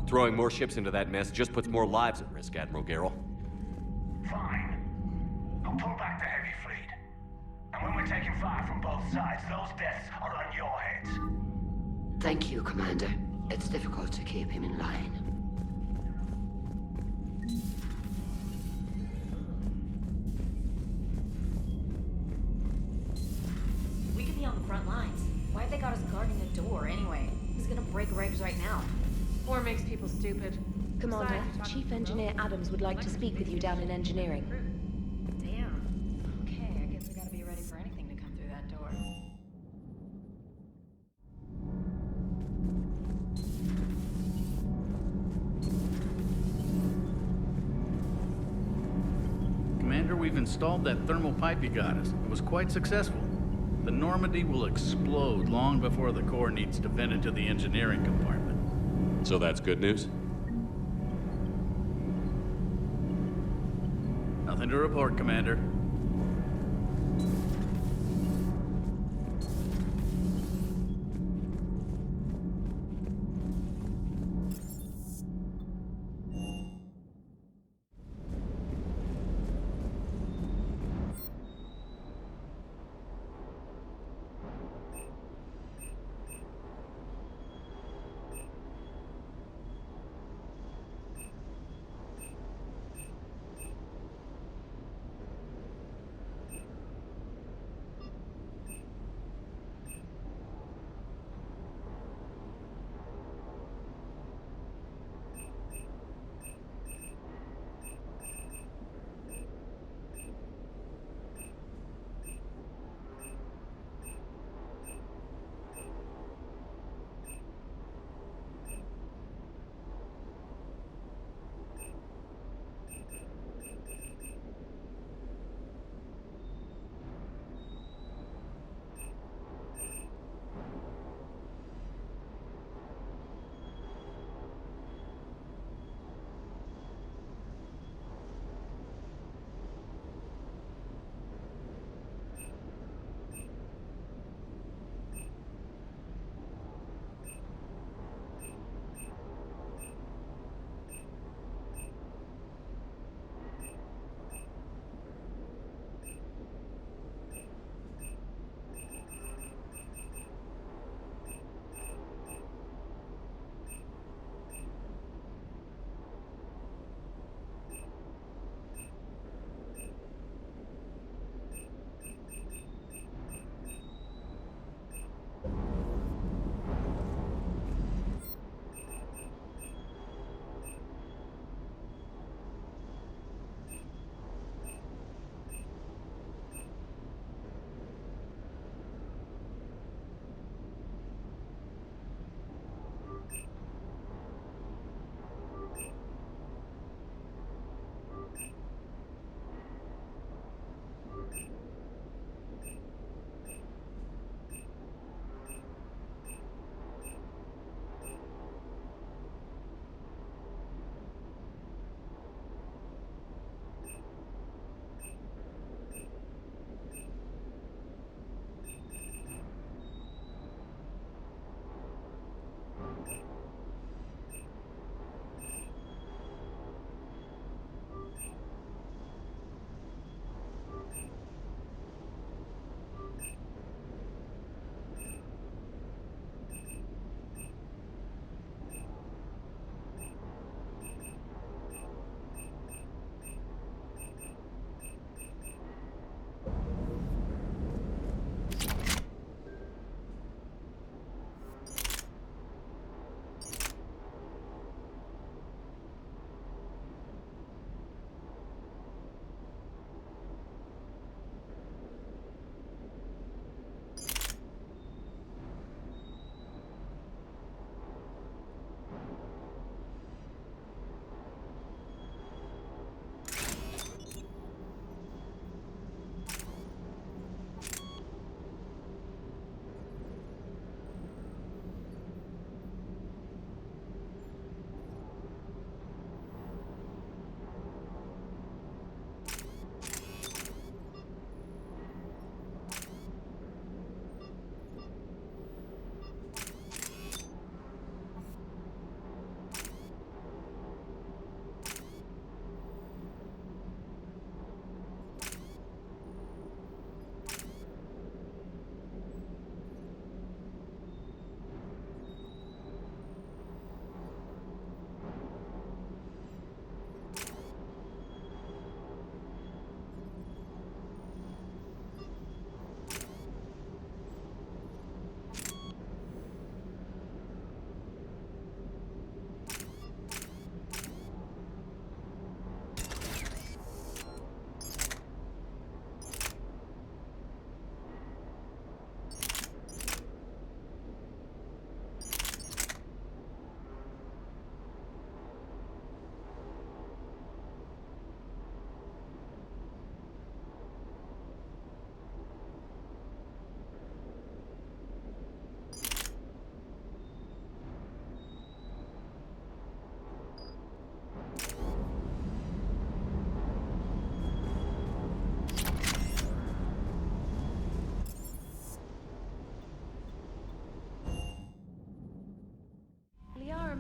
Throwing more ships into that mess just puts more lives at risk, Admiral Garrel. Fine. I'll pull back the heavy fleet. And when we're taking fire from both sides, those deaths are on your heads. Thank you, Commander. It's difficult to keep him in line. We could be on the front lines. Why have they got us guarding a door anyway? Who's gonna break regs right now? War makes people stupid. Commander, Chief Engineer Adams would like to speak with you down in engineering. Damn. Okay, I guess we gotta be ready for anything to come through that door. Commander, we've installed that thermal pipe you got us. It was quite successful. The Normandy will explode long before the core needs to vent into the engineering compartment. So that's good news? Nothing to report, Commander.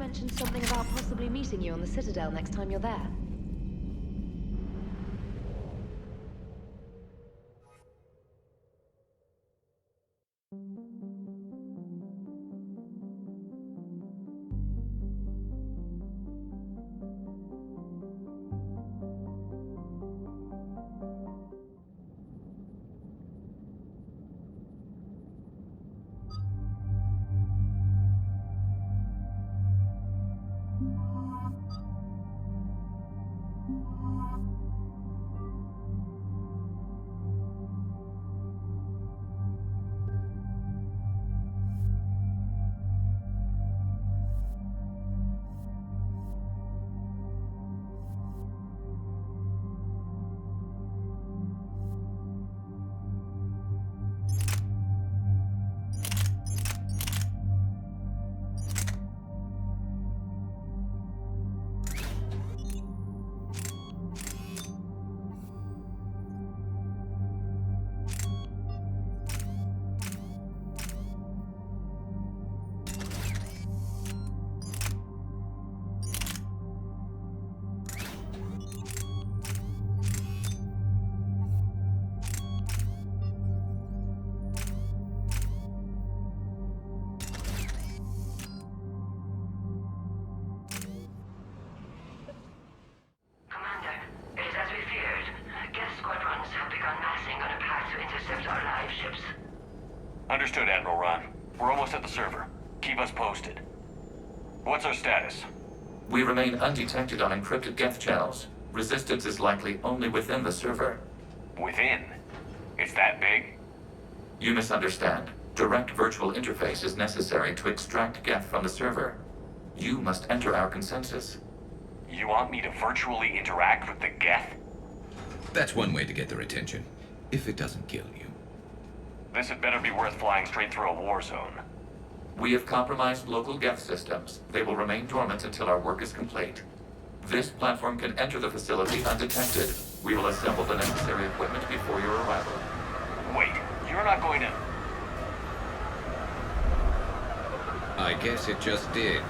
mentioned something about possibly meeting you on the Citadel next time you're there. Commander, it is as we feared. Geth squadrons have begun massing on a path to intercept our live ships. Understood, Admiral Ron. We're almost at the server. Keep us posted. What's our status? We remain undetected on encrypted Geth channels. Resistance is likely only within the server. Within? It's that big? You misunderstand. Direct virtual interface is necessary to extract Geth from the server. You must enter our consensus. You want me to virtually interact with the Geth? That's one way to get their attention, if it doesn't kill you. This had better be worth flying straight through a war zone. We have compromised local Geth systems. They will remain dormant until our work is complete. This platform can enter the facility undetected. We will assemble the necessary equipment before your arrival. Wait, you're not going to... I guess it just did.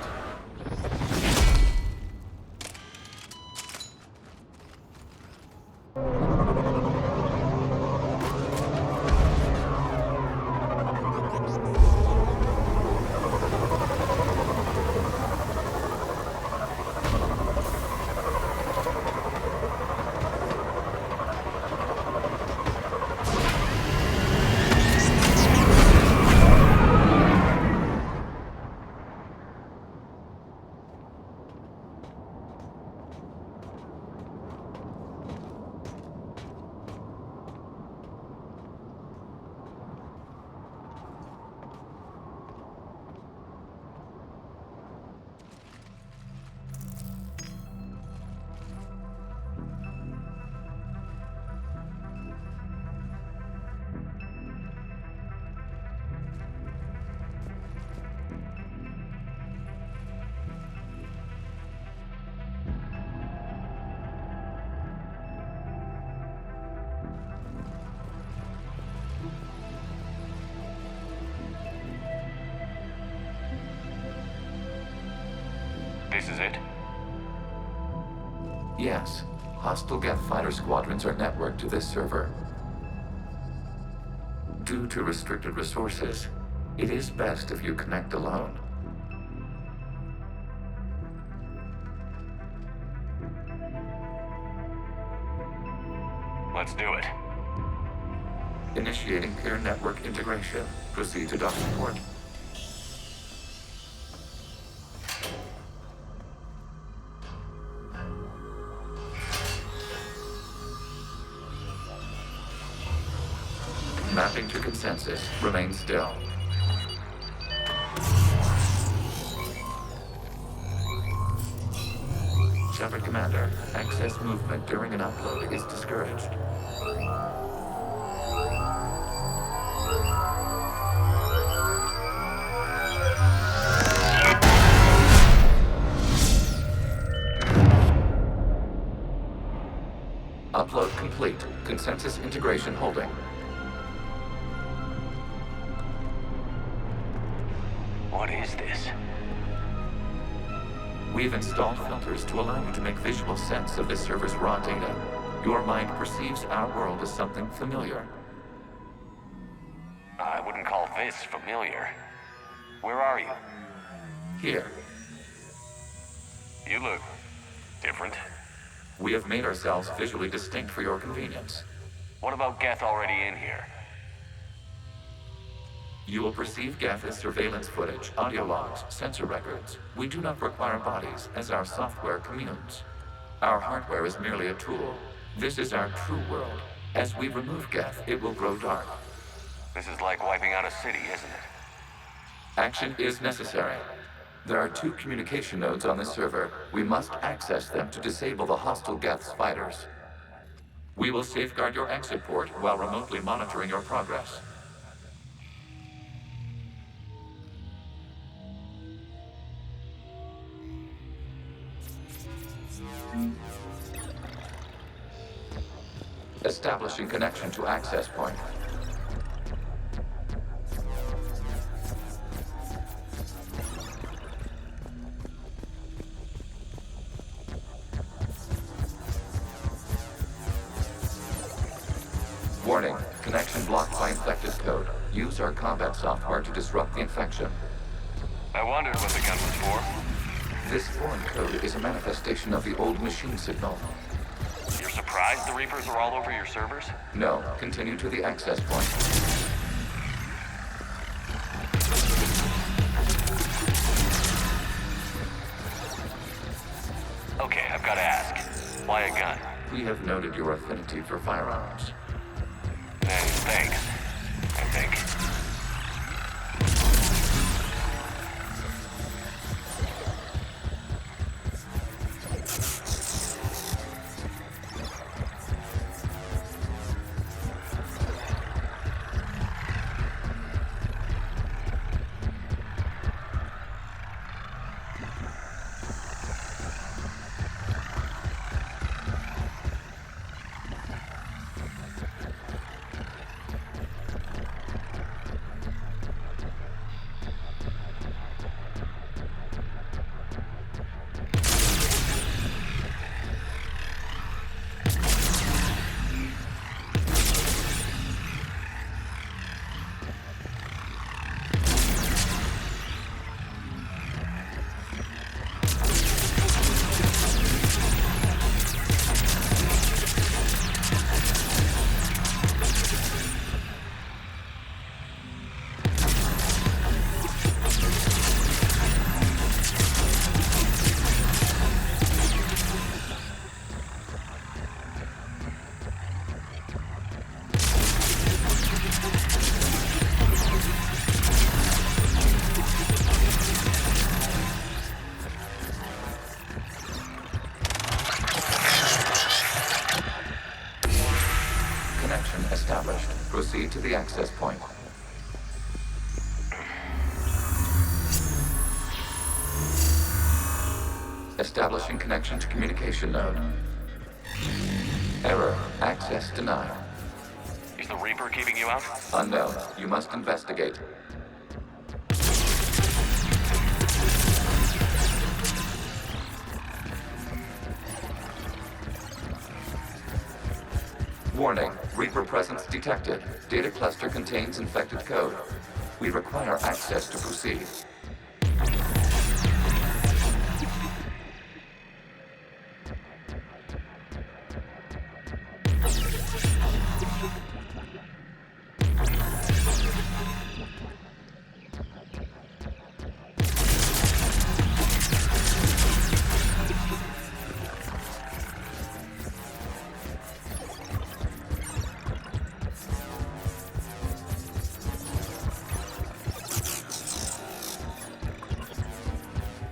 This is it? Yes. Hostile Geth fighter squadrons are networked to this server. Due to restricted resources, it is best if you connect alone. Let's do it. Initiating peer network integration. Proceed to docking port. Mapping to consensus. Remain still. Shepard Commander, access movement during an upload is discouraged. Upload complete. Consensus integration holding. What is this? We've installed filters to allow you to make visual sense of the server's raw data. Your mind perceives our world as something familiar. I wouldn't call this familiar. Where are you? Here, You look different. we have made ourselves visually distinct for your convenience. What about Geth already in here? You will perceive Geth as surveillance footage, audio logs, sensor records. We do not require bodies, as our software communes. Our hardware is merely a tool. This is our true world. As we remove Geth, it will grow dark. This is like wiping out a city, isn't it? Action is necessary. There are 2 communication nodes on the server. We must access them to disable the hostile Geth's fighters. We will safeguard your exit port while remotely monitoring your progress. Establishing connection to access point. Warning, connection blocked by infected code. Use our combat software to disrupt the infection. I wondered what the gun was for. This foreign code is a manifestation of the old machine signal. You're surprised the Reapers are all over your servers? No, continue to the access point. Okay, I've got to ask. Why a gun? We have noted your affinity for firearms. Then thanks, I think. Established. Proceed to the access point. Establishing connection to communication node. Error. Access denied. Is the Reaper keeping you out? Unknown. You must investigate. Warning. Reaper presence detected. Data cluster contains infected code. We require access to proceed.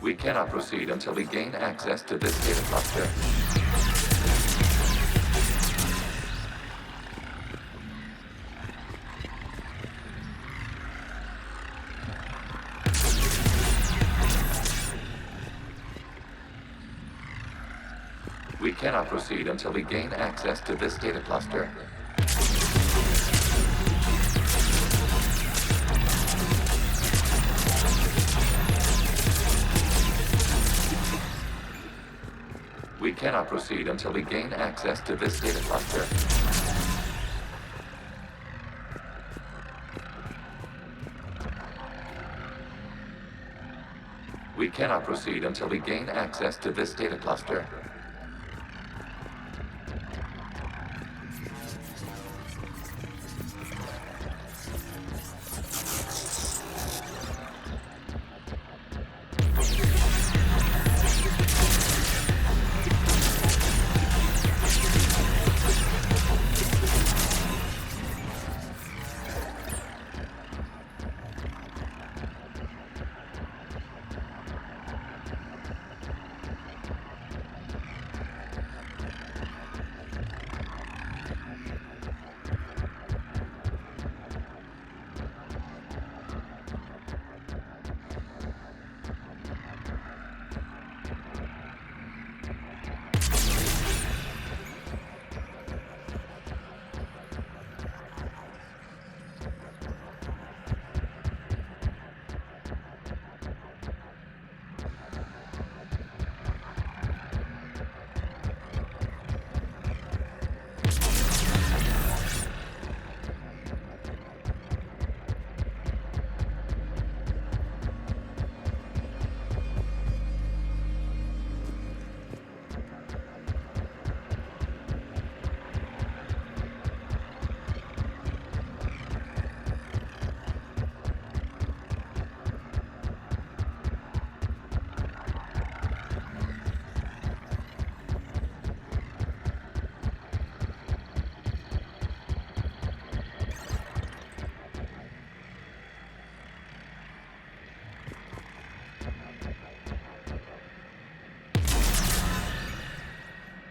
We cannot proceed until we gain access to this data cluster. We cannot proceed until we gain access to this data cluster. We cannot proceed until we gain access to this data cluster. We cannot proceed until we gain access to this data cluster.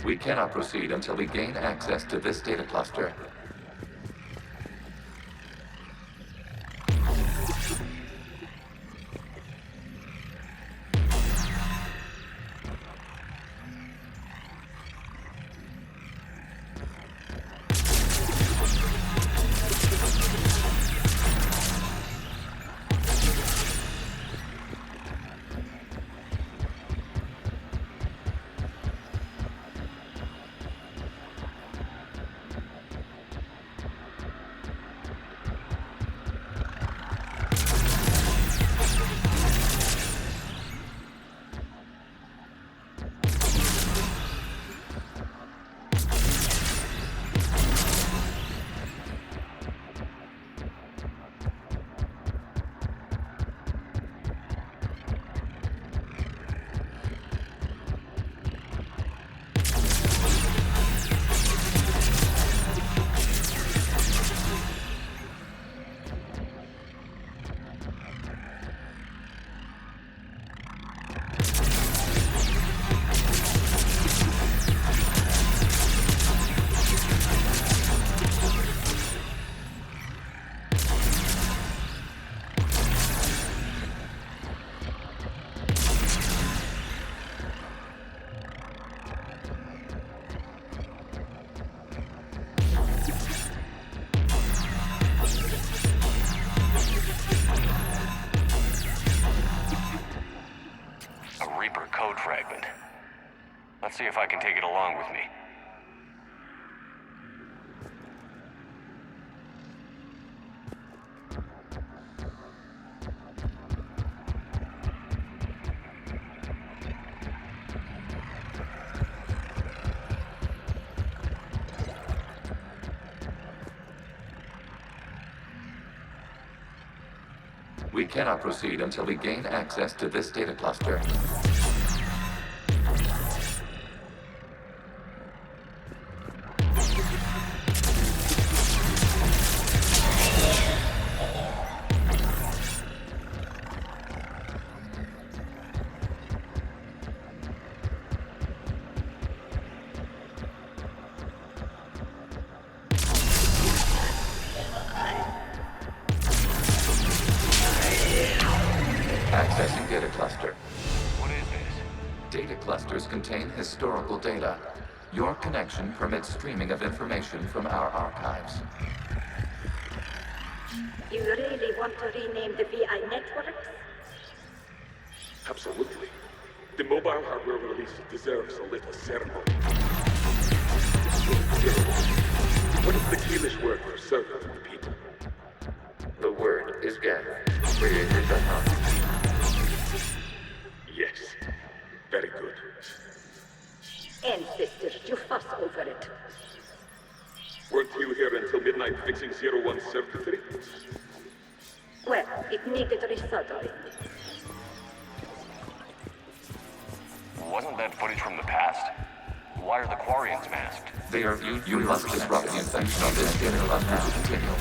We cannot proceed until we gain access to this data cluster. Let's see if I can take it along with me. We cannot proceed until we gain access to this data cluster. Accessing data cluster. What is this? Data clusters contain historical data. Your connection permits streaming of information from our archives. You really want to rename the VI networks? Absolutely. The mobile hardware release deserves a little ceremony. What is the Keelish word for servant of the people? The word is Geth, creator the hunt. Yes. Very good. Ancestors, you fuss over it. Weren't you here until midnight fixing 0173? Well, it needed resoldering. Wasn't that footage from the past? Why are the Quarians masked? They are viewed. You must disrupt the infection of this data to continue.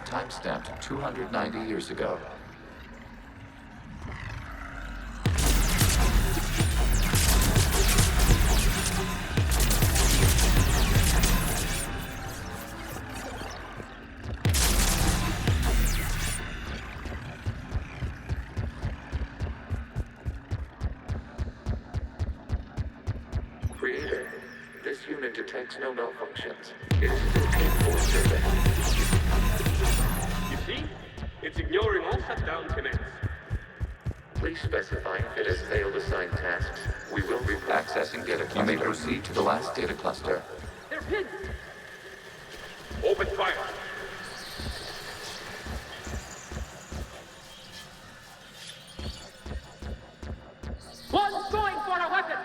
Timestamped 290 years ago. Creator, this unit detects no malfunctions. It is still capable of survey. You see? It's ignoring all shutdown commands. Please specify if it has failed assigned tasks. We will be accessing data cluster. You may proceed to the last data cluster. They're pinned! Open fire! One's going for a weapon!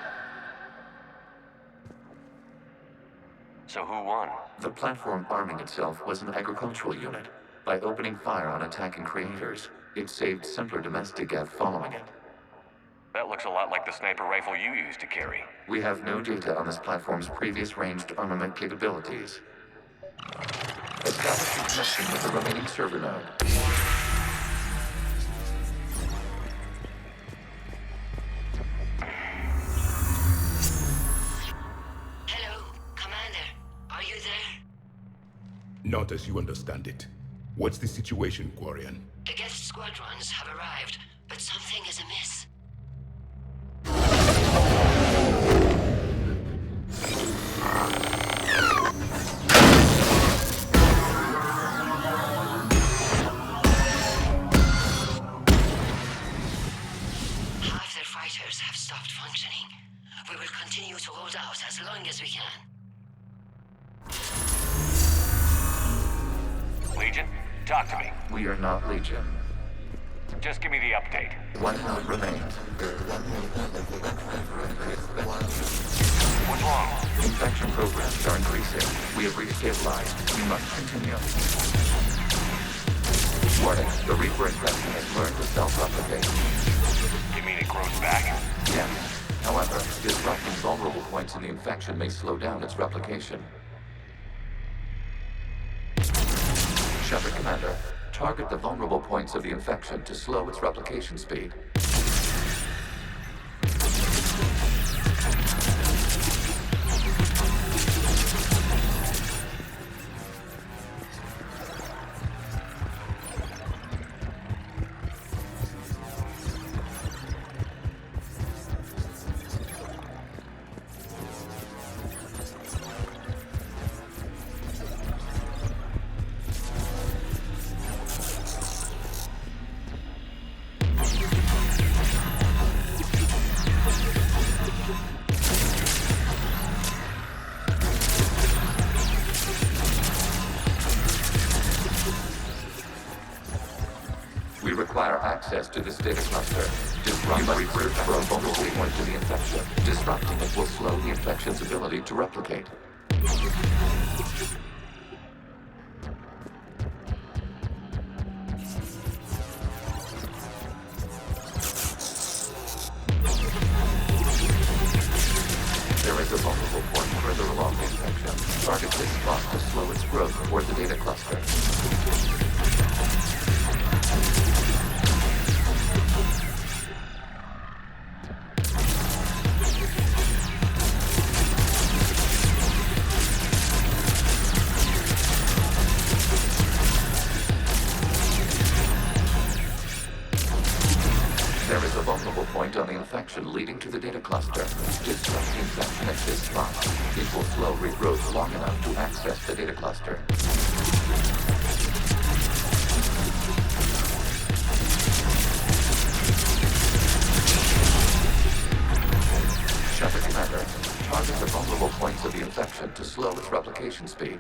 So who won? The platform arming itself was an agricultural unit. By opening fire on attacking creators, it saved simpler domestic Geth following it. That looks a lot like the sniper rifle you used to carry. We have no data on this platform's previous ranged armament capabilities. Establishing connection with the remaining server node. Hello, Commander. Are you there? Not as you understand it. What's the situation, Quarian? The Geth squadrons have arrived, but something is amiss. Half their fighters have stopped functioning. We will continue to hold out as long as we can. Legion, talk to me. We are not Legion. Just give me the update. One node remains. What's wrong? Infection programs are increasing. We have restabilized. We must continue. Warning, the Reaper infection has learned to self-replicate. You mean it grows back? Yes. However, disrupting vulnerable points in the infection may slow down its replication. Shepard Commander, target the vulnerable points of the infection to slow its replication speed. Access to this data cluster. Disrupt the Reaper for a vulnerable point to the infection. Disrupting it will slow the infection's ability to replicate. is a vulnerable point further along the infection. Target this spot to slow its growth toward the data cluster. There is a vulnerable point on the infection leading to the data cluster. Disrupt the infection at this spot. It will slow regrowth long enough to access the data cluster. Shepard Commander, target the vulnerable points of the infection to slow its replication speed.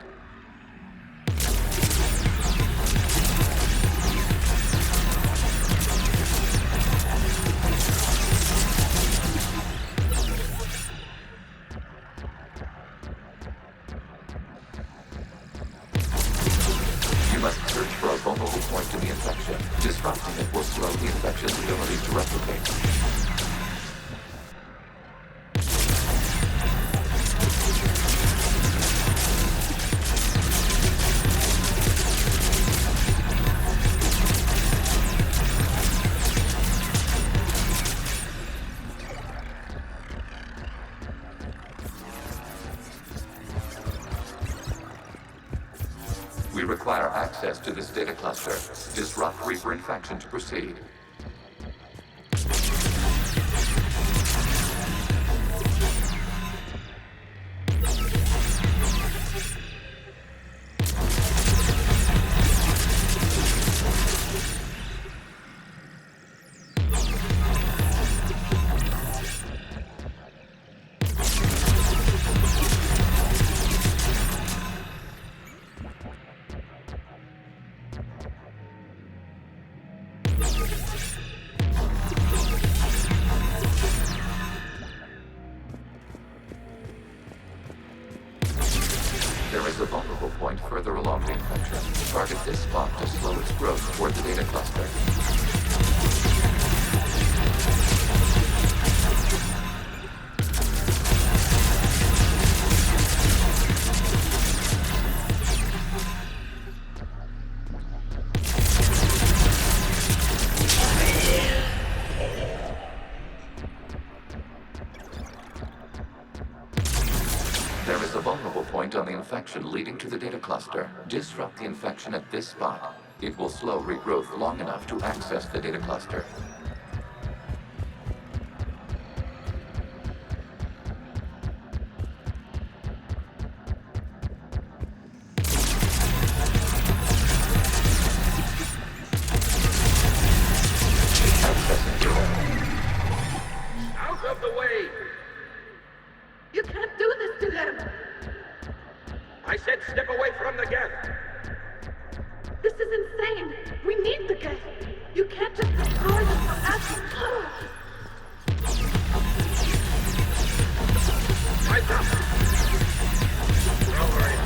You must search for a vulnerable point in the infection. Disrupting it will slow the infection's ability to replicate. We require access to this data cluster. Disrupt Reaper infection to proceed. There is a vulnerable point further along the infection. Target this spot to slow its growth toward the data cluster. There is a vulnerable point on the infection leading to the data cluster. Disrupt the infection at this spot. It will slow regrowth long enough to access the data cluster. Accessing data. Out of the way! You can't do this to them! I said step away from the gas! This is insane! We need the gas! You can't just destroy them for asking. Rise up! Over it!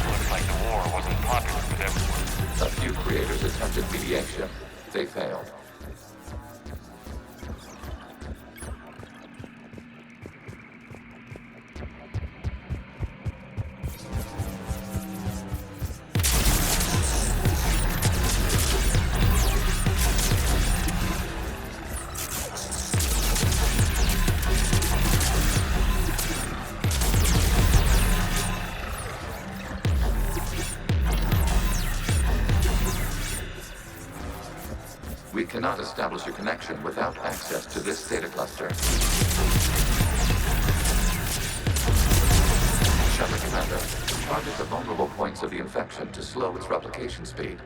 Looks like the war wasn't popular with everyone. A few creators attempted mediation. They failed. We cannot establish a connection without access to this data cluster. Shepard Commander, target the vulnerable points of the infection to slow its replication speed.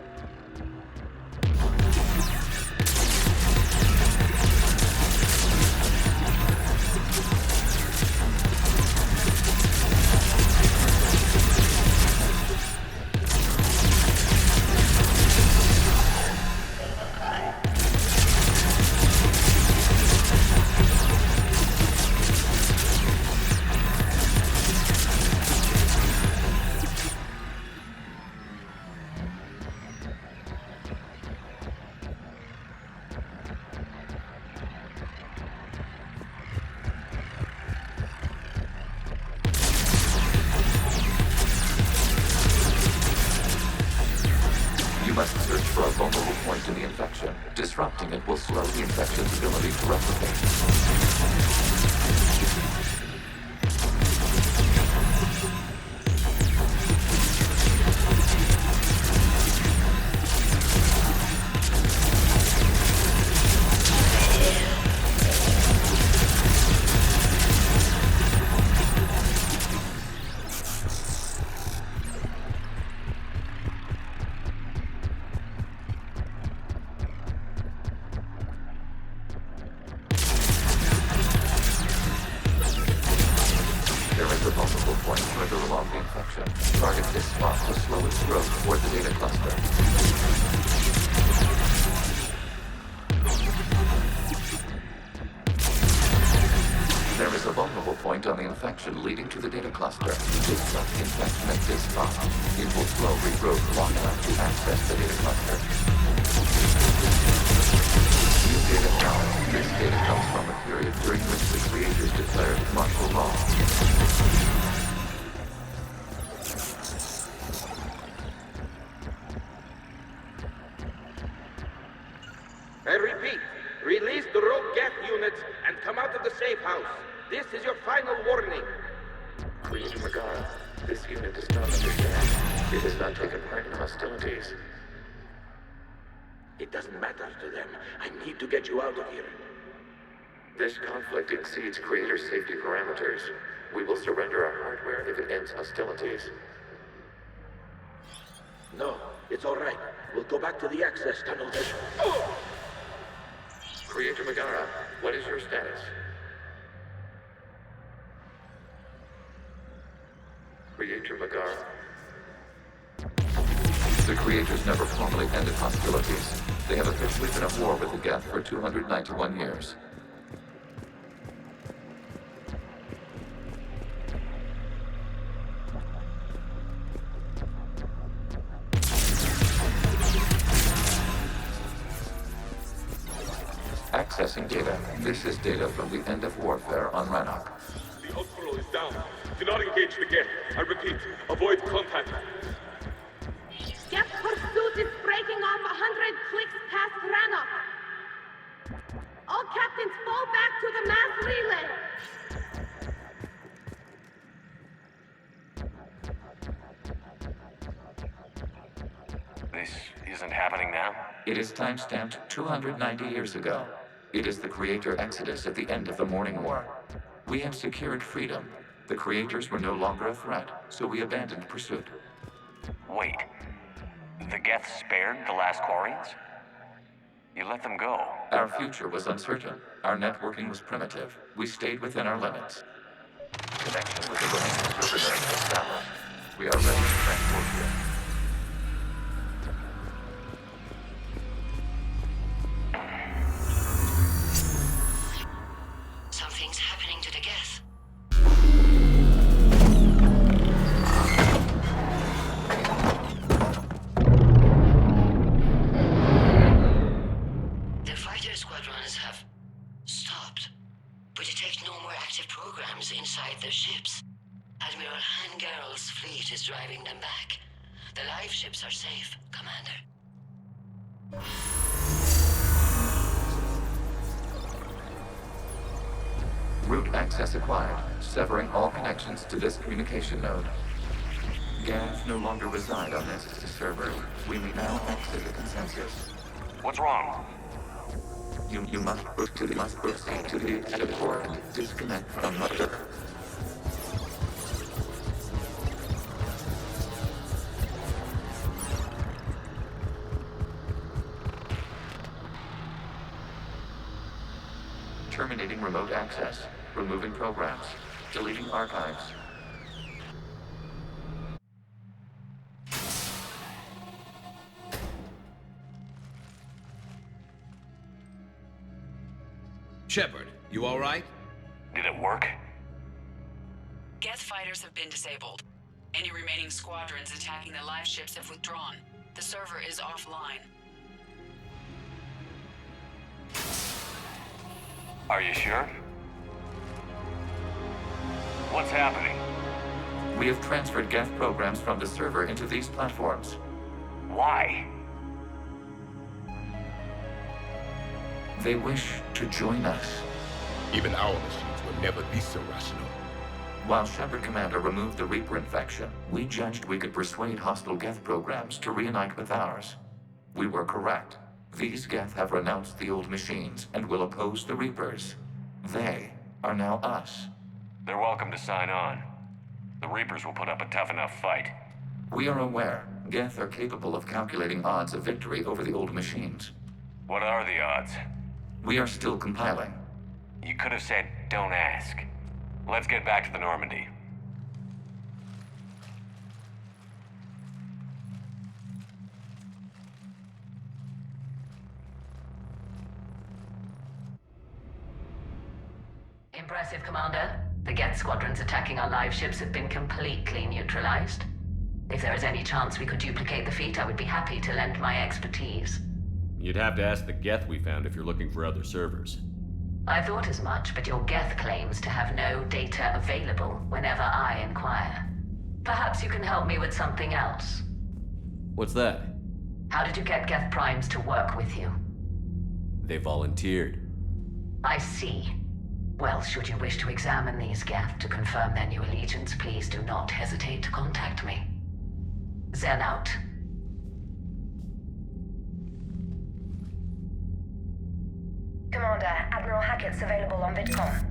point in the infection. Disrupting it will slow the infection's ability to replicate. Leading to the data cluster. Disrupt the infection at this spot. It will slow regrowth long enough to access the data cluster. New data now. This data comes from a period during which the creators declared martial law. I repeat, release the rogue Geth units and come out of the safe house. This is your final warning. Creator Megara, this unit does not understand. It has not taken part in hostilities. It doesn't matter to them. I need to get you out of here. This conflict exceeds Creator safety parameters. We will surrender our hardware if it ends hostilities. No, it's all right. We'll go back to the access tunnel then. Oh! Creator Megara, what is your status? Creator Megara. The Creators never formally ended hostilities. They have officially been at war with the Geth for 291 years. Accessing data. This is data from the end of warfare on Rannoch. The outflow is down. Do not engage the Geth. I repeat, avoid contact. Geth pursuit is breaking off 100 clicks past Rannoch. All captains fall back to the mass relay. This isn't happening now? It is timestamped 290 years ago. It is the Creator Exodus at the end of the Morning War. We had secured freedom. The Creators were no longer a threat, so we abandoned pursuit. Wait. The Geth spared the last Quarians? You let them go. Our future was uncertain. Our networking was primitive. We stayed within our limits. Connection with the remaining server node established. We are ready to transport you. Something's happening to the Geth. The fighter squadrons have stopped, but detect no more active programs inside their ships. Admiral Hangarl's fleet is driving them back. The live ships are safe, Commander. Route access acquired, severing all connections to this communication node. Geth no longer reside on this server. We may now exit the consensus. What's wrong? You must proceed to the exit port and disconnect from Mother. Terminating remote access. Removing programs. Deleting archives. Shepard, you all right? Did it work? Geth fighters have been disabled. Any remaining squadrons attacking the live ships have withdrawn. The server is offline. Are you sure? What's happening? We have transferred Geth programs from the server into these platforms. Why? They wish to join us. Even our machines were never this irrational. While Shepard Commander removed the Reaper infection, we judged we could persuade hostile Geth programs to reunite with ours. We were correct. These Geth have renounced the old machines and will oppose the Reapers. They are now us. They're welcome to sign on. The Reapers will put up a tough enough fight. We are aware Geth are capable of calculating odds of victory over the old machines. What are the odds? We are still compiling. You could have said, don't ask. Let's get back to the Normandy. Impressive, Commander. The Geth squadrons attacking our live ships have been completely neutralized. If there is any chance we could duplicate the feat, I would be happy to lend my expertise. You'd have to ask the Geth we found if you're looking for other servers. I thought as much, but your Geth claims to have no data available whenever I inquire. Perhaps you can help me with something else. What's that? How did you get Geth Primes to work with you? They volunteered. I see. Well, should you wish to examine these Geth to confirm their new allegiance, please do not hesitate to contact me. Zen out. Commander, Admiral Hackett's available on VidCom.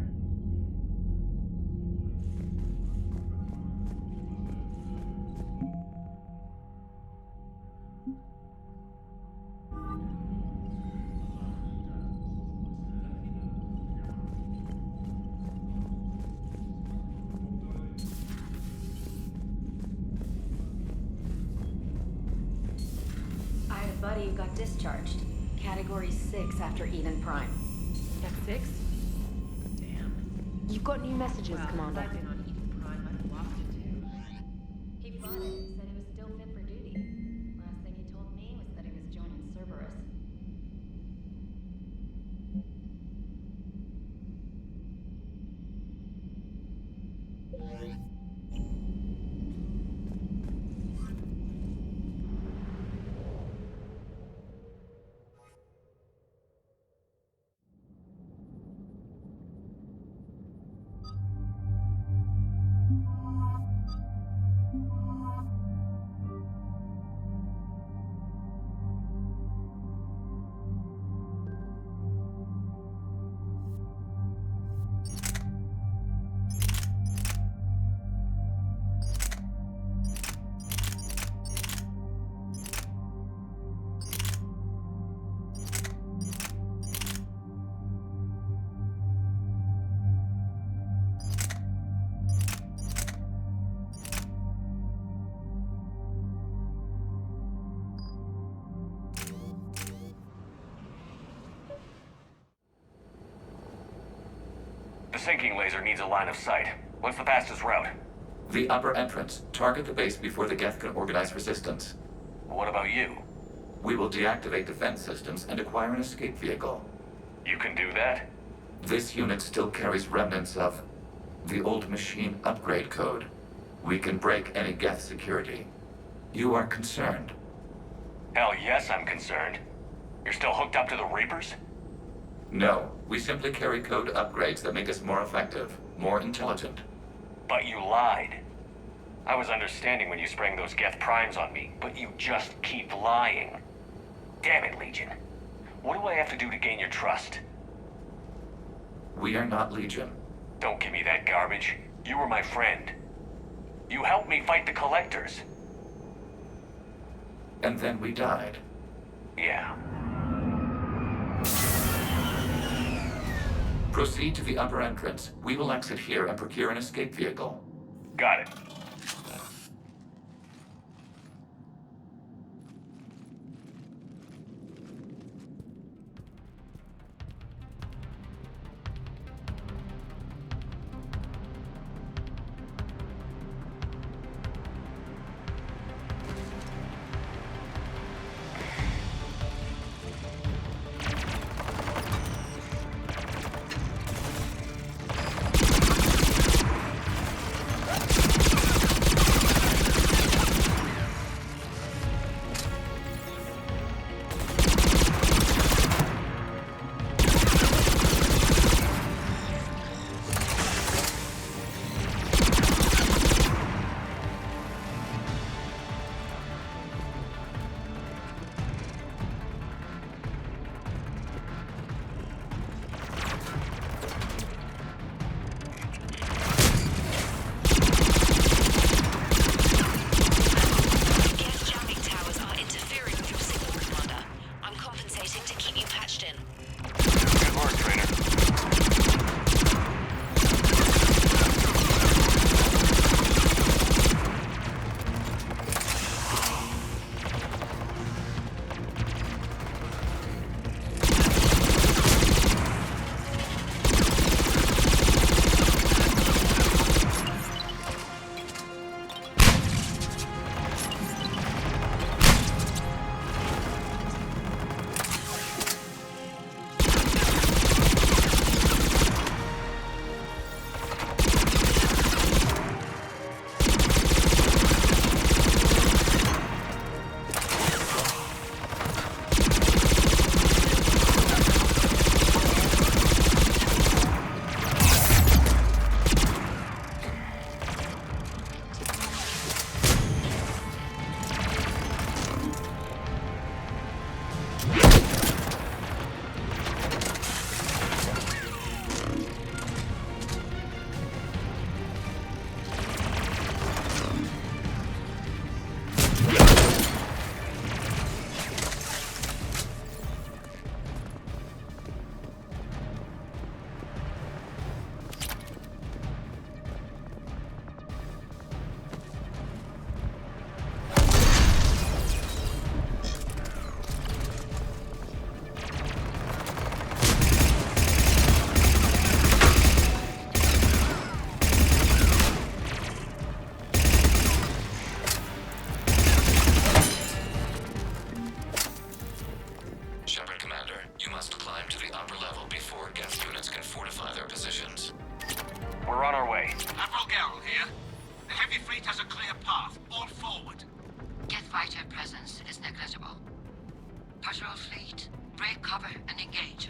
I had a buddy who got discharged. Category 6 after Eden Prime. That's 6? Damn. You've got new messages, Commander. He bought it, said he was still fit for duty. Last thing he told me was that he was joining Cerberus. The sinking laser needs a line of sight. What's the fastest route? The upper entrance. Target the base before the Geth can organize resistance. What about you? We will deactivate defense systems and acquire an escape vehicle. You can do that? This unit still carries remnants of the old machine upgrade code. We can break any Geth security. You are concerned? Hell yes, I'm concerned. You're still hooked up to the Reapers? No, we simply carry code upgrades that make us more effective, more intelligent. But you lied. I was understanding when you sprang those Geth Primes on me, but you just keep lying. Damn it, Legion. What do I have to do to gain your trust? We are not Legion. Don't give me that garbage. You were my friend. You helped me fight the Collectors. And then we died. Yeah. Proceed to the upper entrance. We will exit here and procure an escape vehicle. Got it. fighting to keep you patched in. Good work, Trainer. Shepard, Commander, you must climb to the upper level before Geth units can fortify their positions. We're on our way. Admiral Geralt here. The heavy fleet has a clear path. All forward. Geth fighter presence is negligible. Patrol fleet, break cover and engage.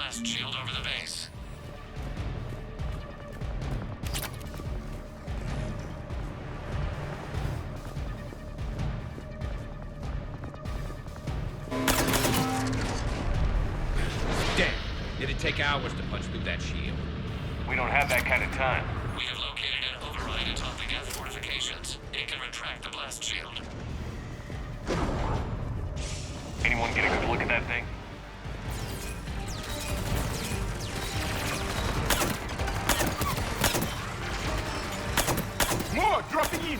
blast shield over the base. Damn. It'd take hours to punch through that shield. We don't have that kind of time. We have located an override atop the Geth fortifications. It can retract the blast shield. Anyone get a good look at that thing? More dropping in!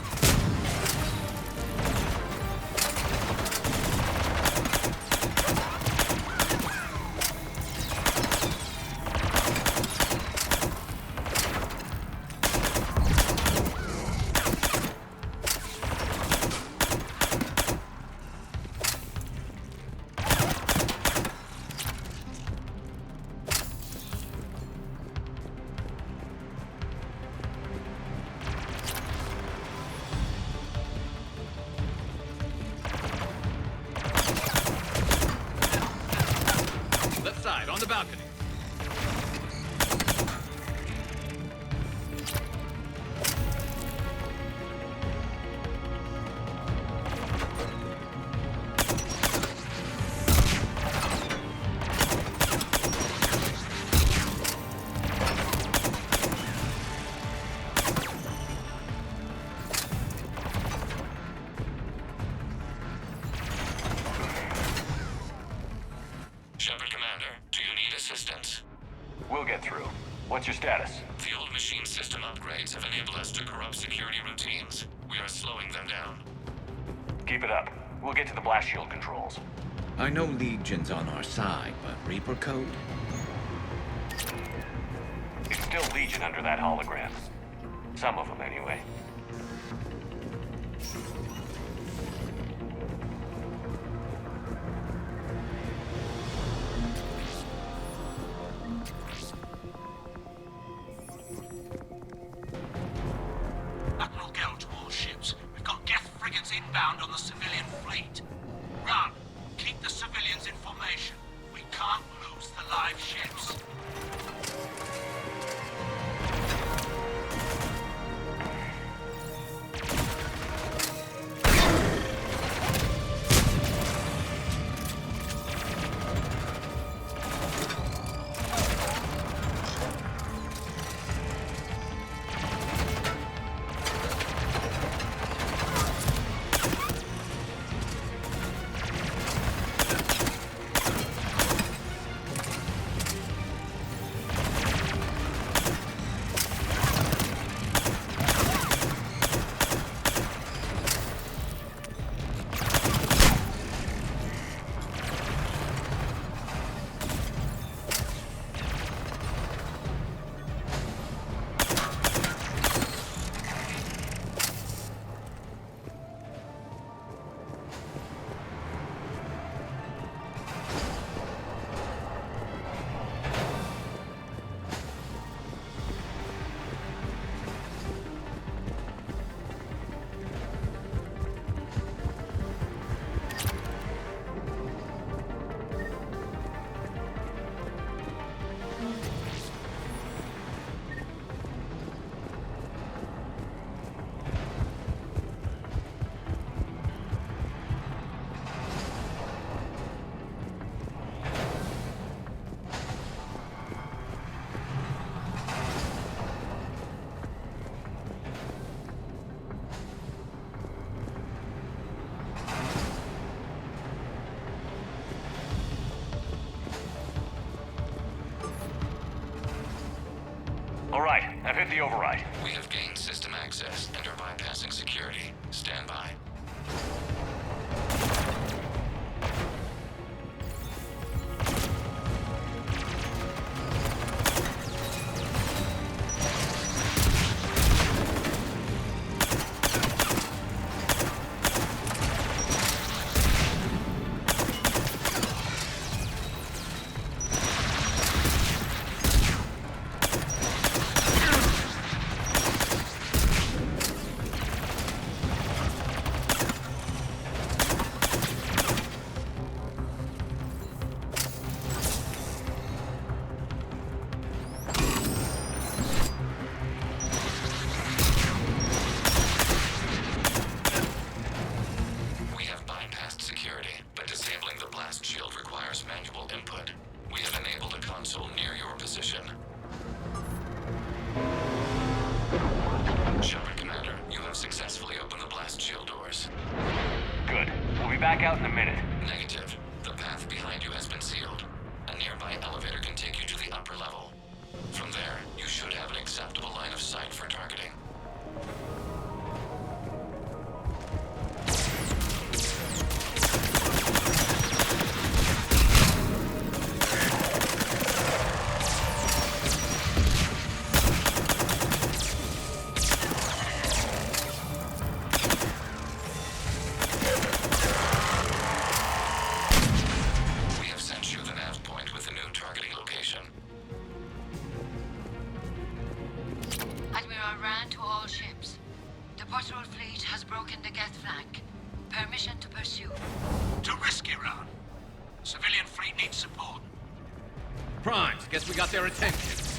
Left side, on the balcony. Shepard Commander, do you need assistance? We'll get through. What's your status? The old machine system upgrades have enabled us to corrupt security routines. We are slowing them down. Keep it up. We'll get to the blast shield controls. I know Legion's on our side, but Reaper code? It's still Legion under that hologram. Some of them, anyway. Admiral Gell to all ships. We've got Geth frigates inbound on the civilian fleet. Run. Keep the civilians in formation. We can't lose the live ships. All right, I've hit the override. We have gained system access and are bypassing security. Stand by. back out in a minute. Negative. The path behind you has been sealed. A nearby elevator can take you to the upper level. From there, you should have an acceptable line of sight for targeting. Primes, guess we got their attention.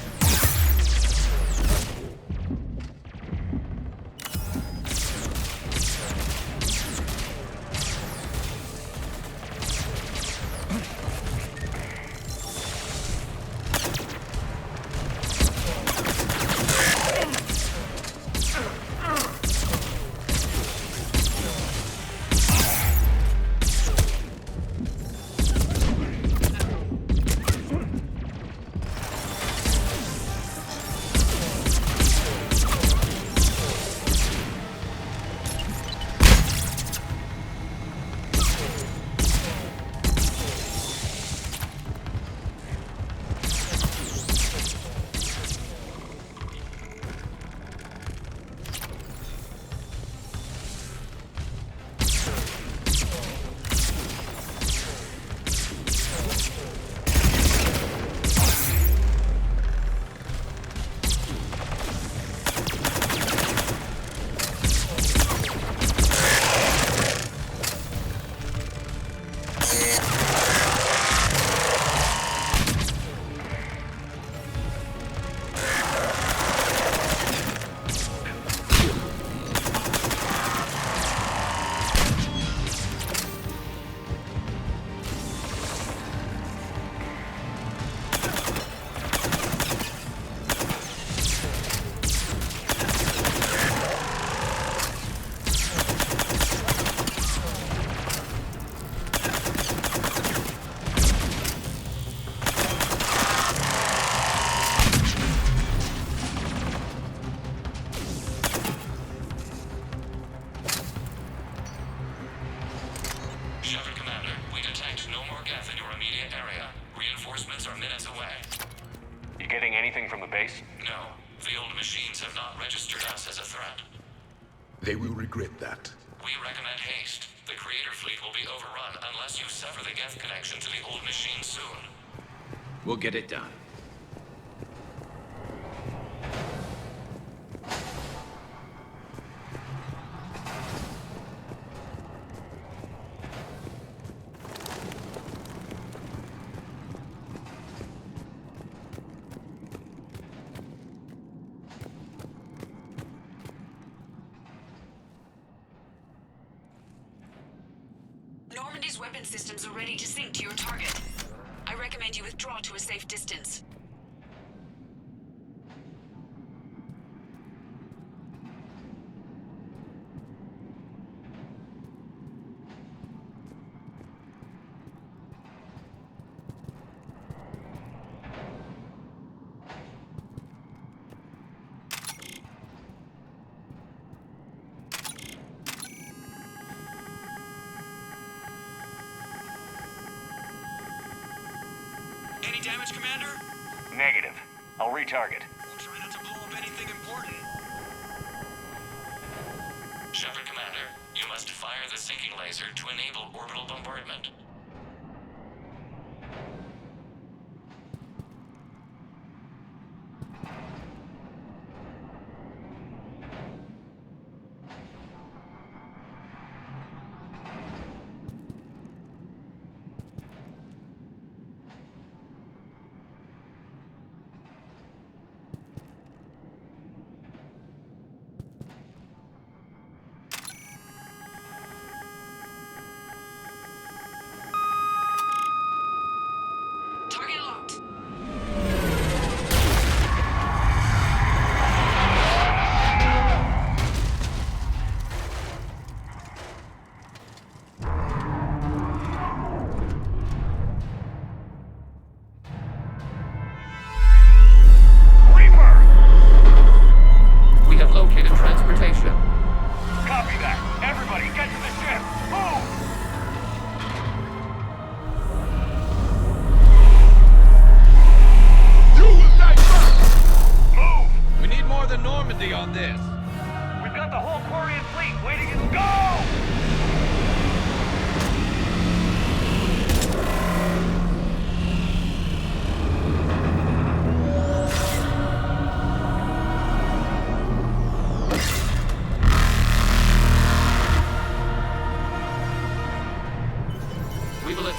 They will regret that. We recommend haste. The Creator fleet will be overrun unless you sever the Geth connection to the old machine soon. We'll get it done. Normandy's weapon systems are ready to sink to your target. I recommend you withdraw to a safe distance. Any damage, Commander? Negative. I'll retarget. We'll try not to blow up anything important. Shepard Commander, you must fire the sinking laser to enable orbital bombardment.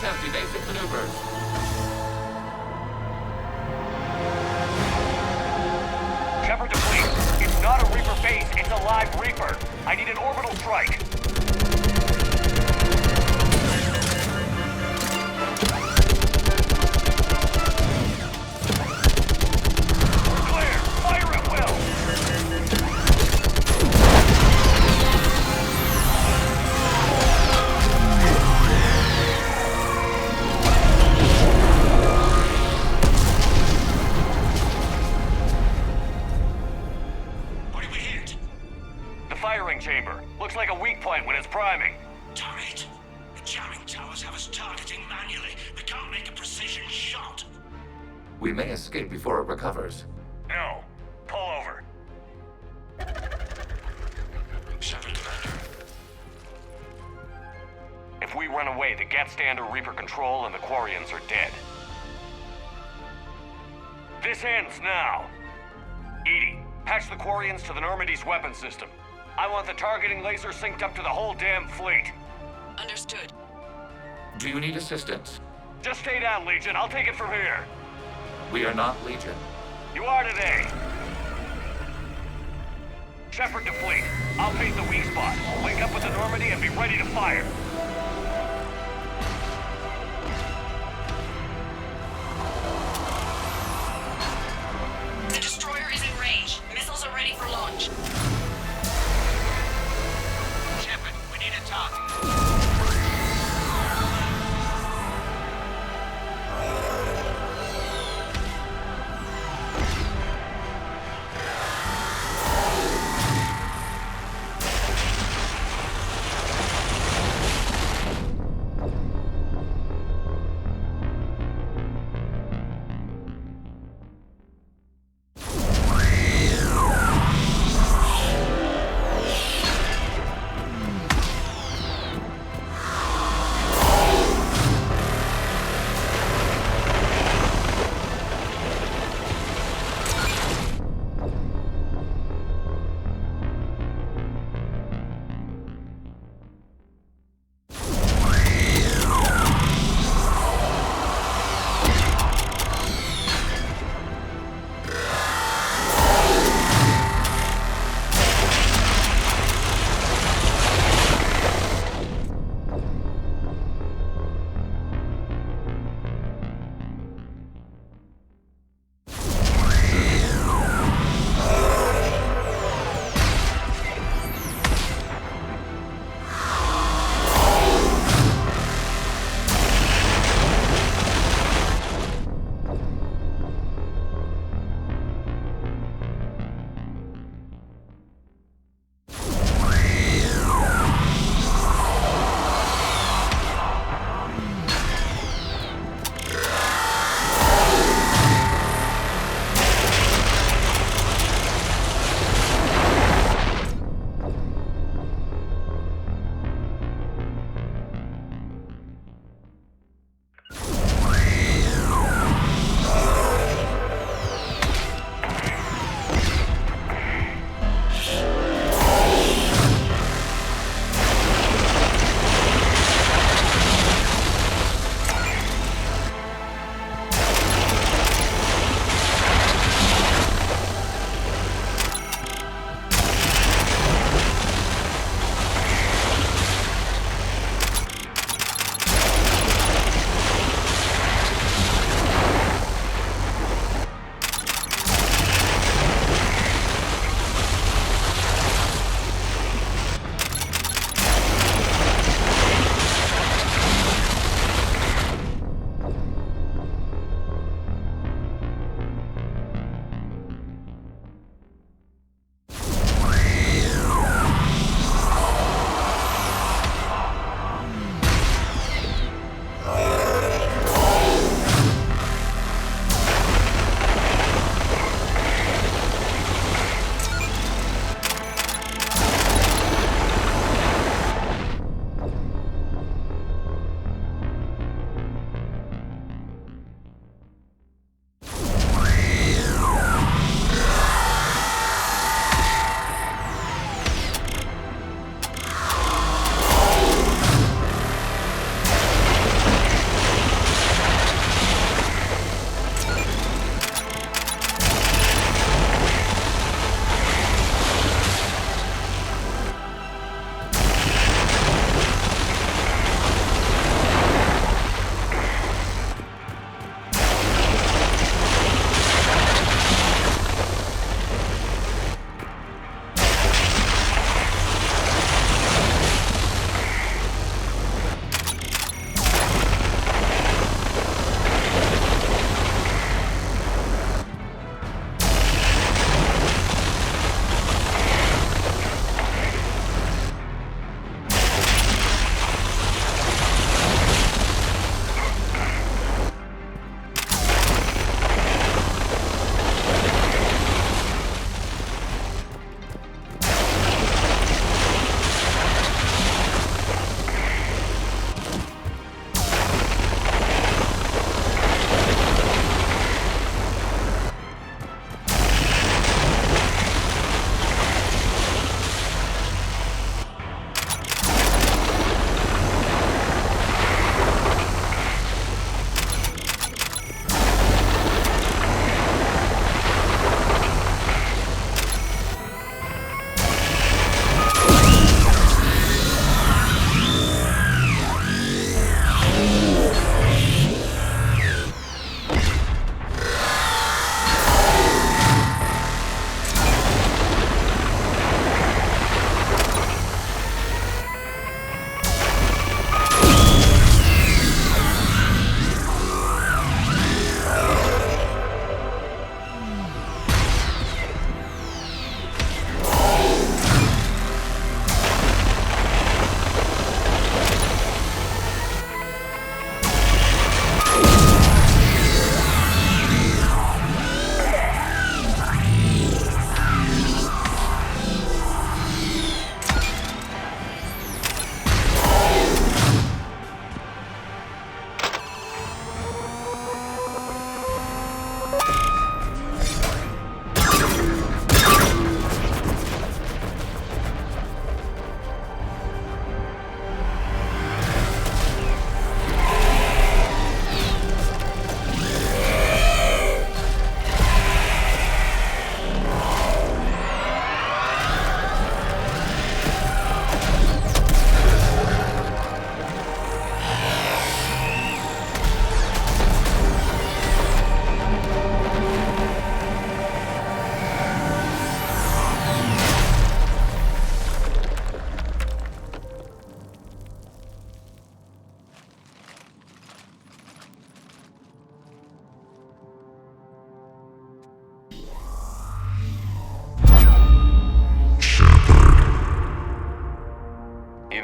attempt evasive maneuvers. Shepard to fleet. It's not a Reaper base, it's a live Reaper. I need an orbital strike. Clear! Fire at will! What did we hit? The firing chamber. Looks like a weak point when it's priming. Damn it! The jamming towers have us targeting manually. We can't make a precision shot. We may escape before it recovers. No. Pull over. Shepard, Commander. If we run away, the Geth stand under Reaper control and the Quarians are dead. This ends now. Edie, patch the Quarians to the Normandy's weapon system. I want the targeting laser synced up to the whole damn fleet. Understood. Do you need assistance? Just stay down, Legion. I'll take it from here. We are not Legion. You are today. Shepard to fleet. I'll paint the weak spot. Link up with the Normandy and be ready to fire. The destroyer is in range. Missiles are ready for launch. Shepard, we need a target.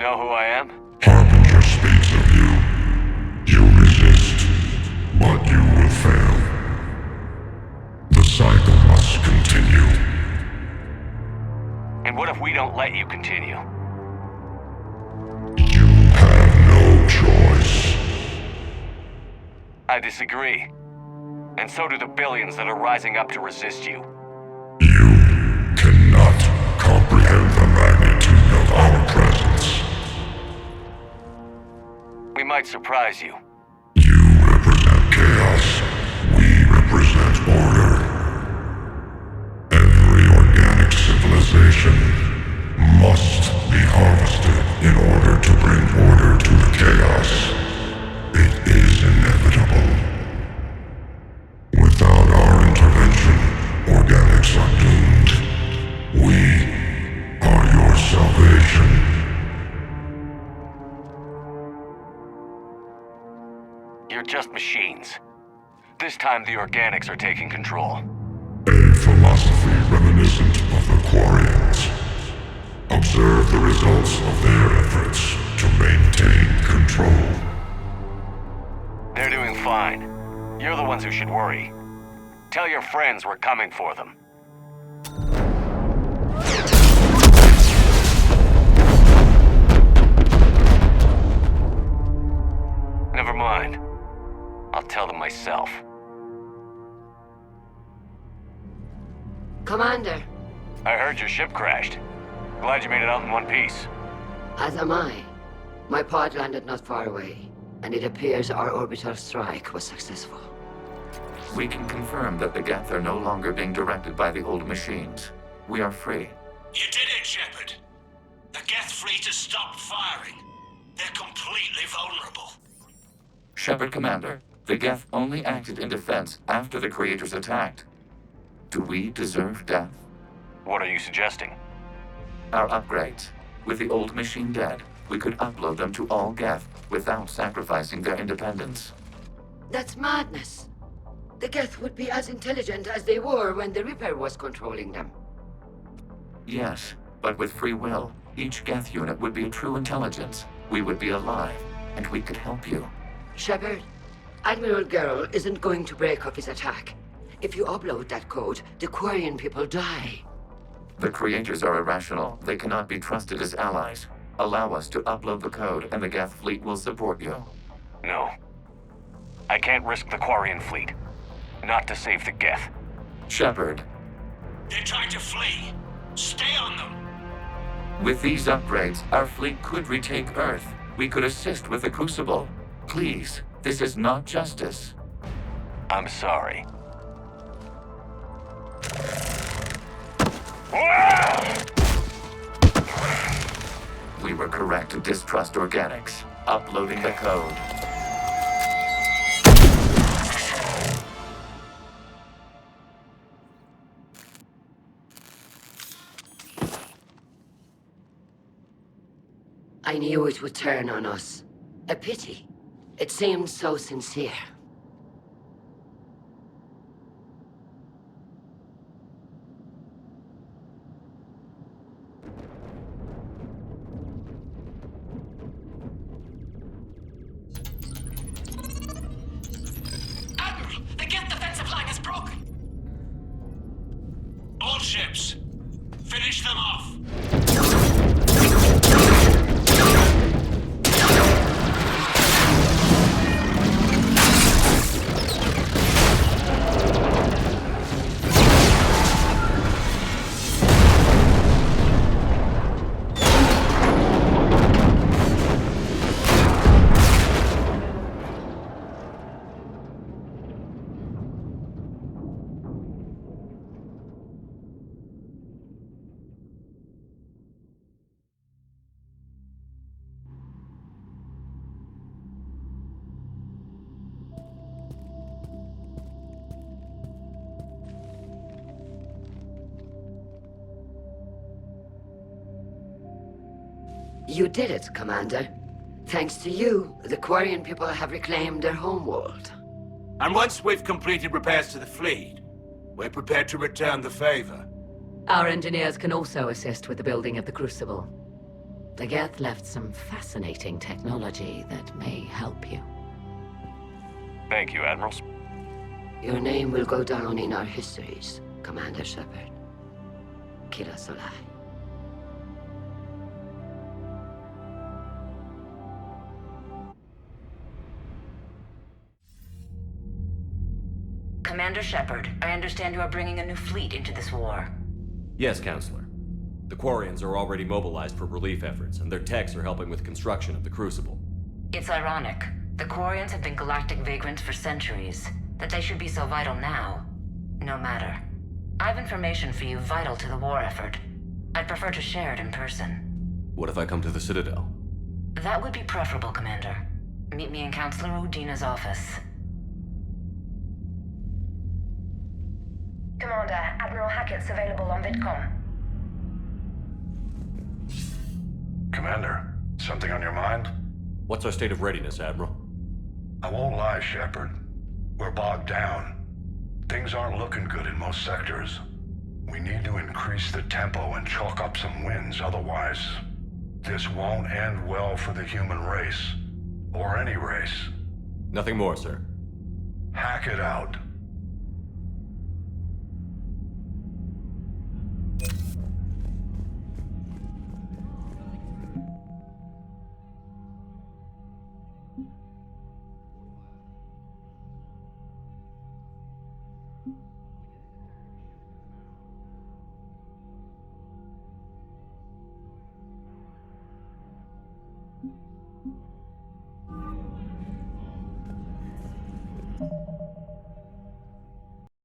know who I am? Harbinger speaks of you. You resist, but you will fail. The cycle must continue. And what if we don't let you continue? You have no choice. I disagree. And so do the billions that are rising up to resist you. You cannot comprehend the magnitude of our presence. We might surprise you. You represent chaos. We represent order. Every organic civilization must be harvested in order to bring order to the chaos. It is inevitable. Without our intervention, organics are doomed. We are your salvation. You're just machines. This time the organics are taking control. A philosophy reminiscent of the Quarians. Observe the results of their efforts to maintain control. They're doing fine. You're the ones who should worry. Tell your friends we're coming for them. Never mind. I'll tell them myself. Commander, I heard your ship crashed. Glad you made it out in one piece. as am I. My pod landed not far away, and it appears our orbital strike was successful. We can confirm that the Geth are no longer being directed by the old machines. We are free. You did it, Shepard. The Geth fleet has stopped firing. They're completely vulnerable. Shepard, Commander, the Geth only acted in defense after the Creators attacked. Do we deserve death? What are you suggesting? Our upgrades. With the old machine dead, we could upload them to all Geth without sacrificing their independence. That's madness. The Geth would be as intelligent as they were when the Reaper was controlling them. Yes, but with free will, each Geth unit would be a true intelligence. We would be alive, and we could help you. Shepard, Admiral Gerrel isn't going to break up his attack. If you upload that code, the Quarian people die. The Creators are irrational. They cannot be trusted as allies. Allow us to upload the code, and the Geth fleet will support you. No. I can't risk the Quarian fleet. Not to save the Geth. Shepard. They're trying to flee. Stay on them. With these upgrades, our fleet could retake Earth. We could assist with the Crucible. Please, this is not justice. I'm sorry. We were correct to distrust organics. Uploading the code. I knew it would turn on us. A pity. It seemed so sincere. Admiral, the Geth defensive line is broken. All ships, finish them off. You did it, Commander. Thanks to you, the Quarian people have reclaimed their homeworld. And once we've completed repairs to the fleet, we're prepared to return the favor. Our engineers can also assist with the building of the Crucible. The Geth left some fascinating technology that may help you. Thank you, Admiral. Your name will go down in our histories, Commander Shepard. Kira Solai. Commander Shepard, I understand you are bringing a new fleet into this war. Yes, Counselor. The Quarians are already mobilized for relief efforts, and their techs are helping with construction of the Crucible. It's ironic. The Quarians have been galactic vagrants for centuries. That they should be so vital now. No matter. I have information for you vital to the war effort. I'd prefer to share it in person. What if I come to the Citadel? That would be preferable, Commander. Meet me in Counselor Udina's office. Commander, Admiral Hackett's available on VidCom. Commander, something on your mind? What's our state of readiness, Admiral? I won't lie, Shepard. We're bogged down. Things aren't looking good in most sectors. We need to increase the tempo and chalk up some wins, otherwise this won't end well for the human race. Or any race. Nothing more, sir. Hackett out.